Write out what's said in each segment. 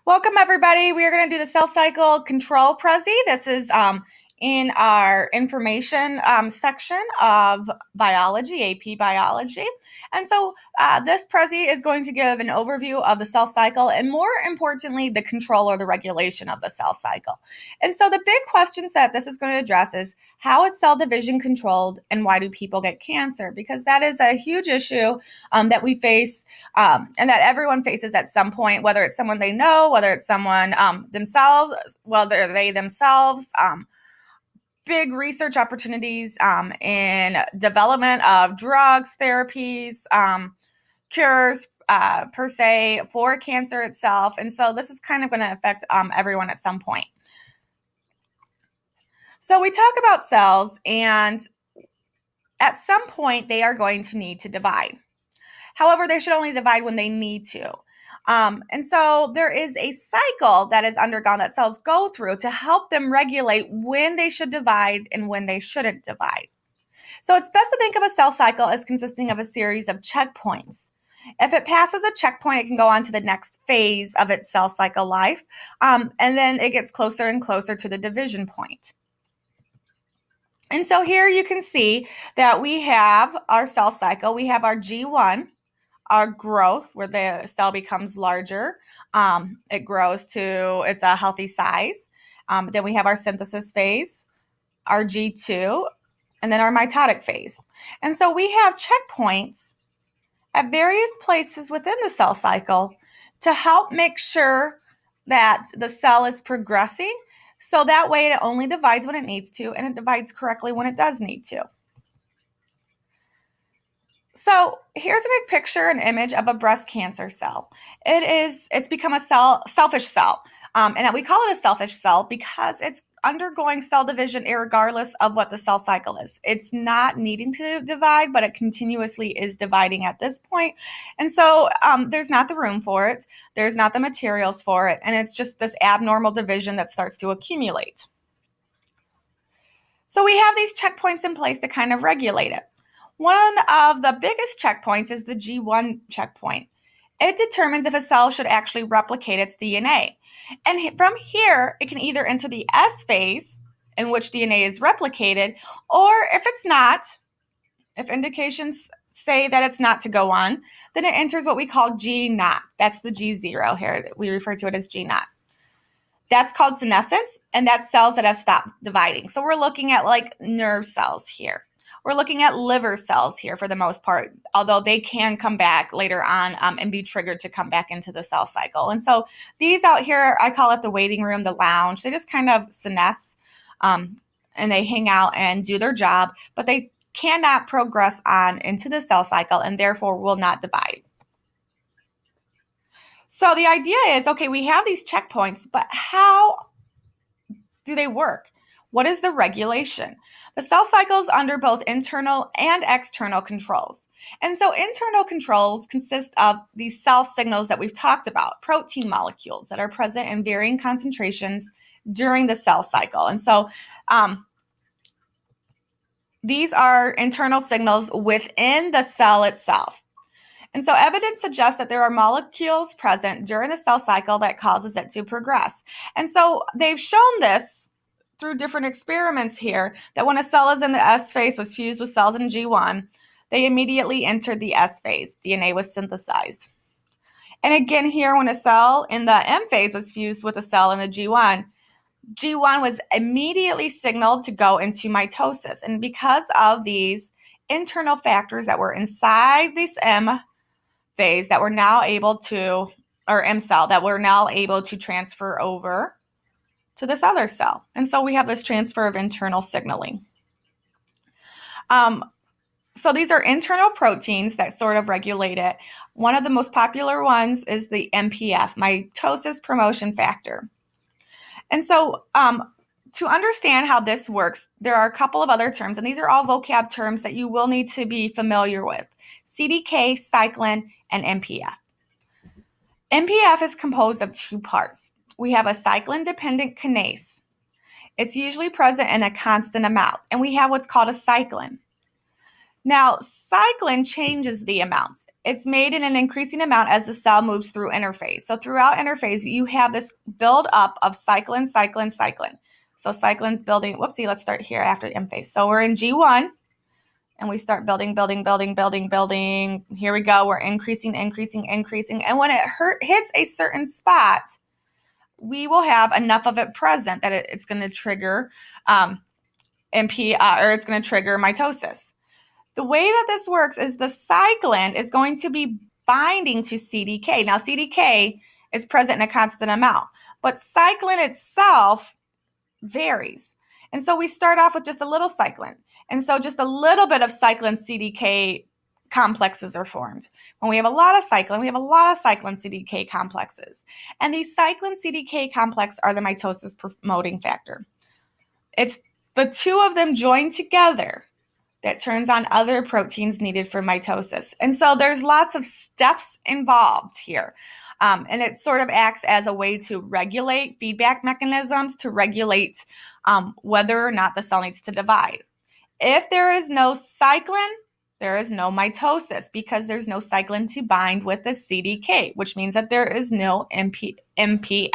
Welcome, everybody. We are going to do the cell cycle control Prezi. This is in our information section of biology, AP biology. And so this Prezi is going to give an overview of the cell cycle and, more importantly, the control or the regulation of the cell cycle. And so the big questions that this is going to address is, how is cell division controlled and why do people get cancer? Because that is a huge issue that we face and that everyone faces at some point, whether it's someone they know, whether it's someone themselves, whether they themselves. Big research opportunities in development of drugs, therapies, cures per se for cancer itself. And so this is kind of going to affect everyone at some point. So we talk about cells, and at some point they are going to need to divide. However, they should only divide when they need to. And so there is a cycle that is undergone that cells go through to help them regulate when they should divide and when they shouldn't divide. So it's best to think of a cell cycle as consisting of a series of checkpoints. If it passes a checkpoint, it can go on to the next phase of its cell cycle life, and then it gets closer and closer to the division point. And so here you can see that we have our cell cycle. We have our G1, our growth, where the cell becomes larger. It grows to it's a healthy size. Then we have our synthesis phase, our G2, and then our mitotic phase. And so we have checkpoints at various places within the cell cycle to help make sure that the cell is progressing, so that way it only divides when it needs to, and it divides correctly when it does need to. So here's a picture, an image of a breast cancer cell. It's become a selfish cell. And we call it a selfish cell because it's undergoing cell division regardless of what the cell cycle is. It's not needing to divide, but it continuously is dividing at this point. And so there's not the room for it. There's not the materials for it. And it's just this abnormal division that starts to accumulate. So we have these checkpoints in place to kind of regulate it. One of the biggest checkpoints is the G1 checkpoint. It determines if a cell should actually replicate its DNA. And from here, it can either enter the S phase, in which DNA is replicated, or if it's not, if indications say that it's not to go on, then it enters what we call G naught. That's the G0 here. We refer to it as G naught. That's called senescence, and that's cells that have stopped dividing. So we're looking at like nerve cells here. We're looking at liver cells here for the most part, although they can come back later on and be triggered to come back into the cell cycle. And so these out here, I call it the waiting room, the lounge. They just kind of senesce and they hang out and do their job, but they cannot progress on into the cell cycle and therefore will not divide. So the idea is, okay, we have these checkpoints, but how do they work? What is the regulation? The cell cycle is under both internal and external controls. And so internal controls consist of these cell signals that we've talked about, protein molecules that are present in varying concentrations during the cell cycle. And so these are internal signals within the cell itself. And so evidence suggests that there are molecules present during the cell cycle that causes it to progress. And so they've shown this through different experiments here, that when a cell is in the S phase, was fused with cells in G1, they immediately entered the S phase. DNA was synthesized. And again here, when a cell in the M phase was fused with a cell in the G1, G1 was immediately signaled to go into mitosis. And because of these internal factors that were inside this M phase that were now able to, or M cell, that were now able to transfer over to this other cell. And so we have this transfer of internal signaling. So these are internal proteins that sort of regulate it. One of the most popular ones is the MPF, mitosis promotion factor. And so to understand how this works, there are a couple of other terms, and these are all vocab terms that you will need to be familiar with: CDK, cyclin, and MPF. MPF is composed of two parts. We have a cyclin-dependent kinase. It's usually present in a constant amount, and we have what's called a cyclin. Now, cyclin changes the amounts. It's made in an increasing amount as the cell moves through interphase. So throughout interphase, you have this build up of cyclin. So cyclin's building, whoopsie, let's start here after the M phase. So we're in G1, and we start building. Here we go, we're increasing. And when it hits a certain spot, we will have enough of it present that it's going to trigger MP, or it's going to trigger mitosis. The way that this works is the cyclin is going to be binding to CDK. Now, CDK is present in a constant amount, but cyclin itself varies. And so we start off with just a little cyclin. And so just a little bit of cyclin CDK complexes are formed. When we have a lot of cyclin, we have a lot of cyclin CDK complexes. And these cyclin CDK complex are the mitosis promoting factor. It's the two of them joined together that turns on other proteins needed for mitosis. And so there's lots of steps involved here. And it sort of acts as a way to regulate feedback mechanisms, to regulate whether or not the cell needs to divide. If there is no cyclin, there is no mitosis because there's no cyclin to bind with the CDK, which means that there is no MPF.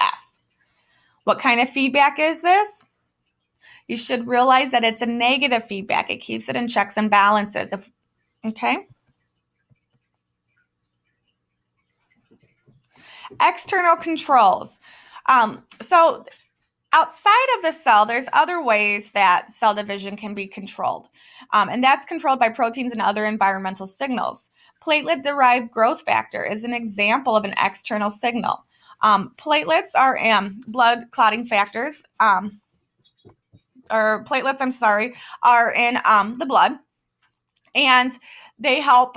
What kind of feedback is this? You should realize that it's a negative feedback. It keeps it in checks and balances. Okay? External controls. So outside of the cell, there's other ways that cell division can be controlled. And that's controlled by proteins and other environmental signals. Platelet-derived growth factor is an example of an external signal. Platelets are blood clotting factors. Are in the blood, and they help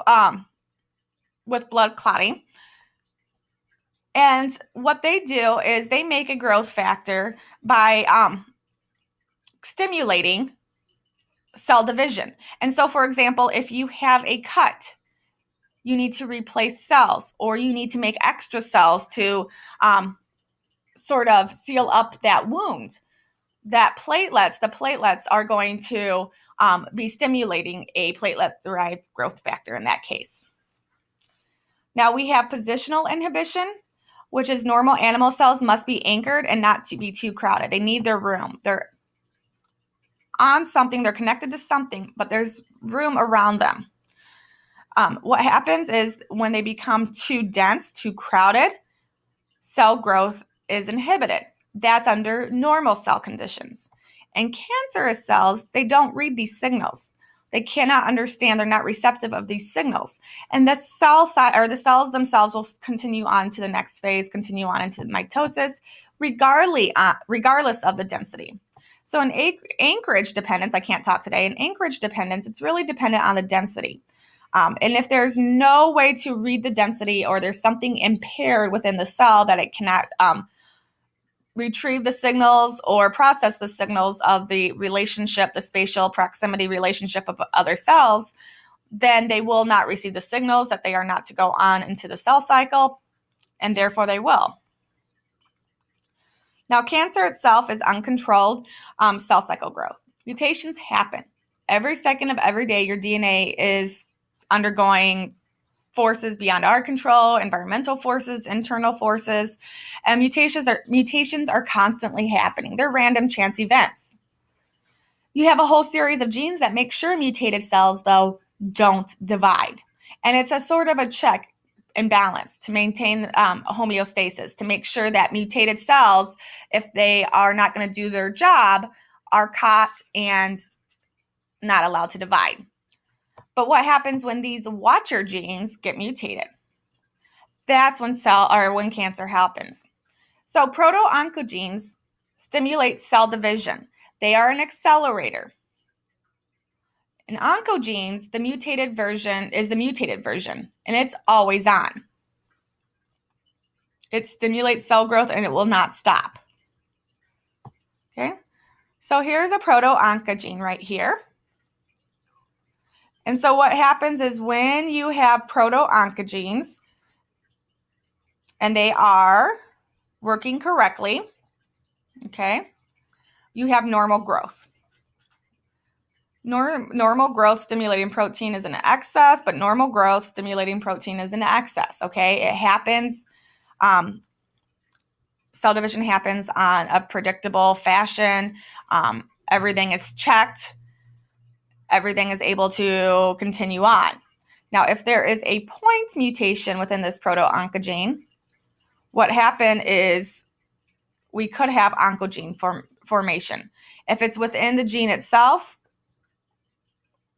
with blood clotting. And what they do is they make a growth factor by stimulating cell division. And so, for example, if you have a cut, you need to replace cells, or you need to make extra cells to sort of seal up that wound. The platelets are going to be stimulating a platelet-derived growth factor in that case. Now we have positional inhibition, which is normal animal cells must be anchored and not to be too crowded. They need their room. They're on something, they're connected to something, but there's room around them. What happens is when they become too dense, too crowded, cell growth is inhibited. That's under normal cell conditions. And cancerous cells, they don't read these signals. They cannot understand, they're not receptive of these signals. And the cells themselves will continue on to the next phase, continue on into mitosis, regardless of the density. So in anchorage dependence, I can't talk today, in anchorage dependence, it's really dependent on the density. And if there's no way to read the density, or there's something impaired within the cell that it cannot retrieve the signals or process the signals of the relationship, the spatial proximity relationship of other cells, then they will not receive the signals that they are not to go on into the cell cycle, and therefore they will. Now, cancer itself is uncontrolled cell cycle growth. Mutations happen. Every second of every day, your DNA is undergoing forces beyond our control, environmental forces, internal forces, and mutations are constantly happening. They're random chance events. You have a whole series of genes that make sure mutated cells, though, don't divide. And it's a sort of a check and balance to maintain homeostasis, to make sure that mutated cells, if they are not going to do their job, are caught and not allowed to divide. But what happens when these watcher genes get mutated? That's when cancer happens. So proto-oncogenes stimulate cell division. They are an accelerator. In oncogenes, the mutated version is the mutated version, and it's always on. It stimulates cell growth, and it will not stop. Okay? So here's a proto-oncogene right here. And so what happens is when you have proto-oncogenes and they are working correctly, okay, you have normal growth. Normal growth stimulating protein is in excess, but normal growth stimulating protein is in excess, okay? It happens, cell division happens on a predictable fashion. Everything is checked. Everything is able to continue on. Now, if there is a point mutation within this proto-oncogene, what happened is we could have oncogene formation. If it's within the gene itself,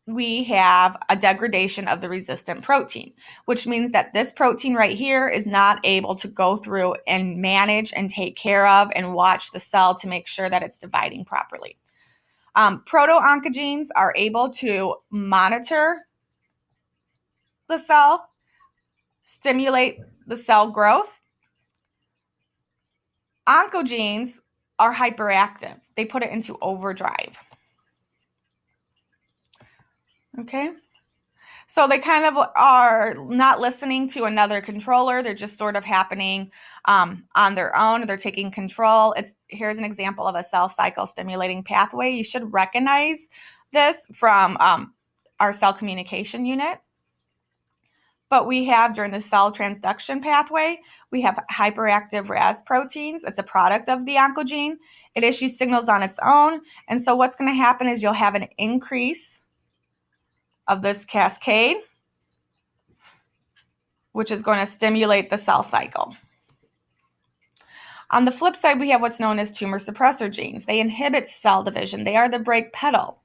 we have a degradation of the resistant protein, which means that this protein right here is not able to go through and manage and take care of and watch the cell to make sure that it's dividing properly. Proto-oncogenes are able to monitor the cell, stimulate the cell growth. Oncogenes are hyperactive. They put it into overdrive. Okay, so they kind of are not listening to another controller. They're just sort of happening on their own. They're taking control. Here's an example of a cell cycle stimulating pathway. You should recognize this from our cell communication unit. But we have, during the cell transduction pathway, we have hyperactive RAS proteins. It's a product of the oncogene. It issues signals on its own. And so what's going to happen is you'll have an increase of this cascade, which is going to stimulate the cell cycle. On the flip side, we have what's known as tumor suppressor genes. They inhibit cell division. They are the brake pedal.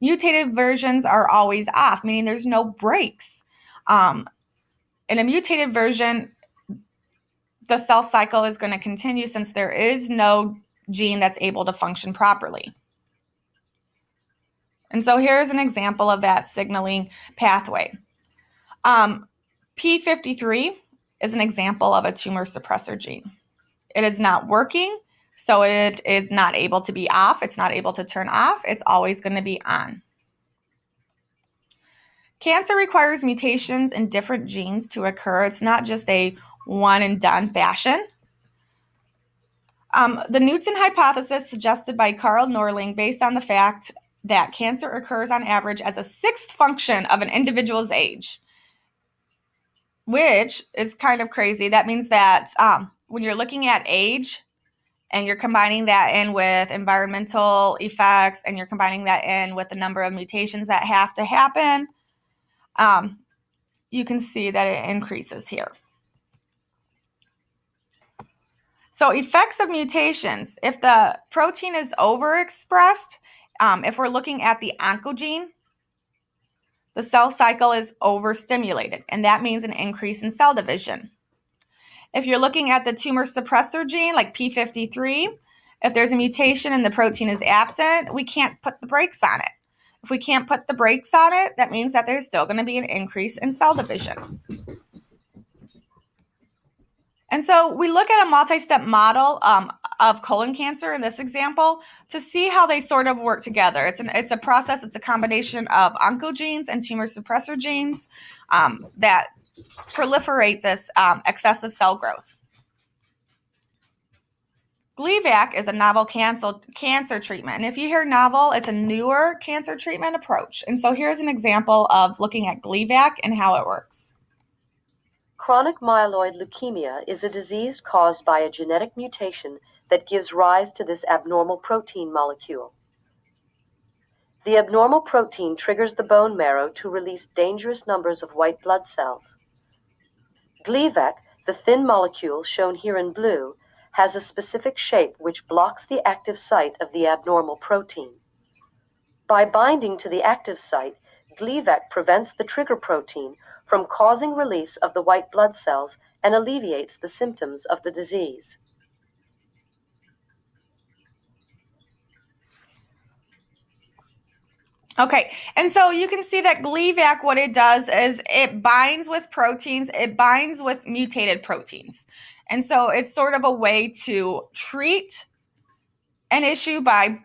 Mutated versions are always off, meaning there's no brakes. In a mutated version, the cell cycle is going to continue since there is no gene that's able to function properly. And so here's an example of that signaling pathway. P53 is an example of a tumor suppressor gene. It is not working, so it is not able to be off. It's not able to turn off. It's always going to be on. Cancer requires mutations in different genes to occur. It's not just a one and done fashion. The Knudsen hypothesis, suggested by Carl Norling, based on the fact that cancer occurs on average as a sixth function of an individual's age, which is kind of crazy. That means that when you're looking at age and you're combining that in with environmental effects and you're combining that in with the number of mutations that have to happen, you can see that it increases here. So effects of mutations. If the protein is overexpressed, if we're looking at the oncogene, the cell cycle is overstimulated, and that means an increase in cell division. If you're looking at the tumor suppressor gene, like P53, if there's a mutation and the protein is absent, we can't put the brakes on it. If we can't put the brakes on it, that means that there's still going to be an increase in cell division. And so we look at a multi-step model of colon cancer in this example to see how they sort of work together. It's a process, it's a combination of oncogenes and tumor suppressor genes that proliferate this excessive cell growth. Gleevec is a novel cancer treatment. And if you hear novel, it's a newer cancer treatment approach. And so here's an example of looking at Gleevec and how it works. Chronic myeloid leukemia is a disease caused by a genetic mutation that gives rise to this abnormal protein molecule. The abnormal protein triggers the bone marrow to release dangerous numbers of white blood cells. Gleevec, the thin molecule shown here in blue, has a specific shape which blocks the active site of the abnormal protein. By binding to the active site, Gleevec prevents the trigger protein from causing release of the white blood cells and alleviates the symptoms of the disease. Okay, and so you can see that Gleevec, what it does is it binds with proteins, it binds with mutated proteins. And so it's sort of a way to treat an issue by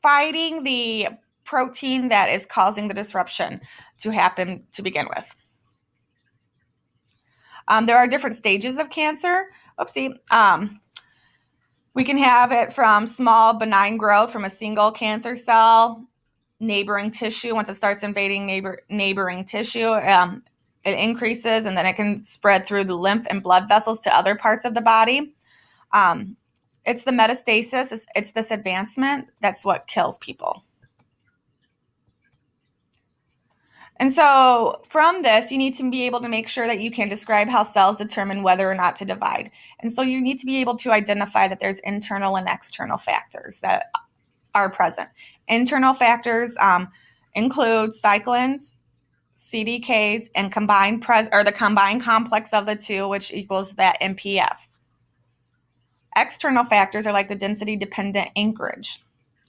fighting the protein that is causing the disruption to happen to begin with. There are different stages of cancer. We can have it from small benign growth from a single cancer cell, neighboring tissue. Once it starts invading neighboring tissue, it increases, and then it can spread through the lymph and blood vessels to other parts of the body. It's the metastasis, it's this advancement that's what kills people. And so from this, you need to be able to make sure that you can describe how cells determine whether or not to divide. And so you need to be able to identify that there's internal and external factors that are present. Internal factors include cyclins, CDKs, and the combined complex of the two, which equals that MPF. External factors are like the density-dependent anchorage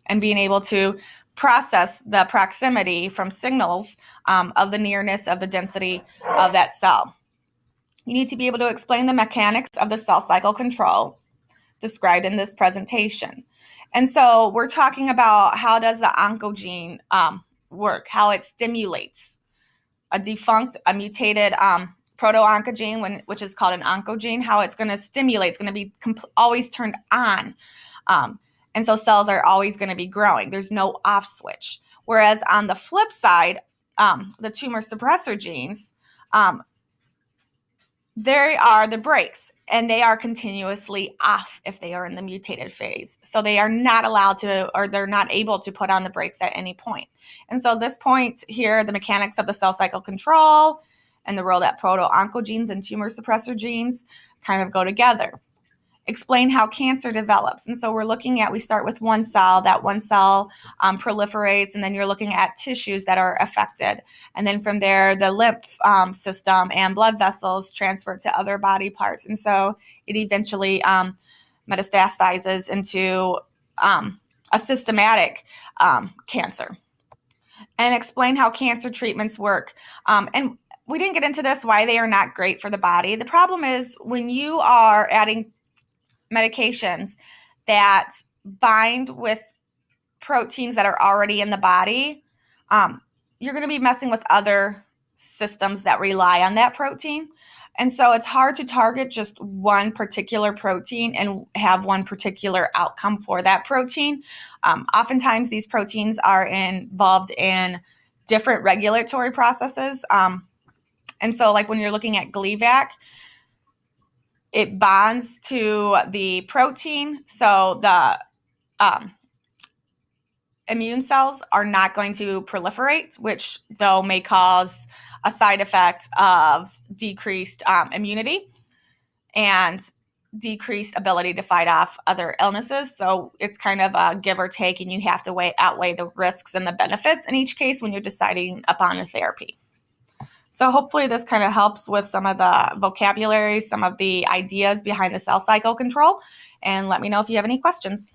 and being able to process the proximity from signals of the nearness of the density of that cell. You need to be able to explain the mechanics of the cell cycle control described in this presentation. And so we're talking about how does the oncogene work, how it stimulates a mutated proto-oncogene, which is called an oncogene, how it's going to stimulate. It's going to be always turned on. And so cells are always going to be growing. There's no off switch. Whereas on the flip side, the tumor suppressor genes, they are the brakes, and they are continuously off if they are in the mutated phase. So they are not allowed to, or they're not able to put on the brakes at any point. And so this point here, the mechanics of the cell cycle control and the role that proto-oncogenes and tumor suppressor genes kind of go together. Explain how cancer develops. And so we start with one cell, that one cell proliferates, and then you're looking at tissues that are affected. And then from there, the lymph system and blood vessels transfer to other body parts. And so it eventually metastasizes into a systematic cancer. And explain how cancer treatments work. And we didn't get into this, why they are not great for the body. The problem is when you are adding medications that bind with proteins that are already in the body, you're going to be messing with other systems that rely on that protein. And so it's hard to target just one particular protein and have one particular outcome for that protein. Oftentimes these proteins are involved in different regulatory processes. And so like when you're looking at Gleevec, it bonds to the protein, so the immune cells are not going to proliferate, which though may cause a side effect of decreased immunity and decreased ability to fight off other illnesses. So it's kind of a give or take, and you have to outweigh the risks and the benefits in each case when you're deciding upon a therapy. So hopefully this kind of helps with some of the vocabulary, some of the ideas behind the cell cycle control, and let me know if you have any questions.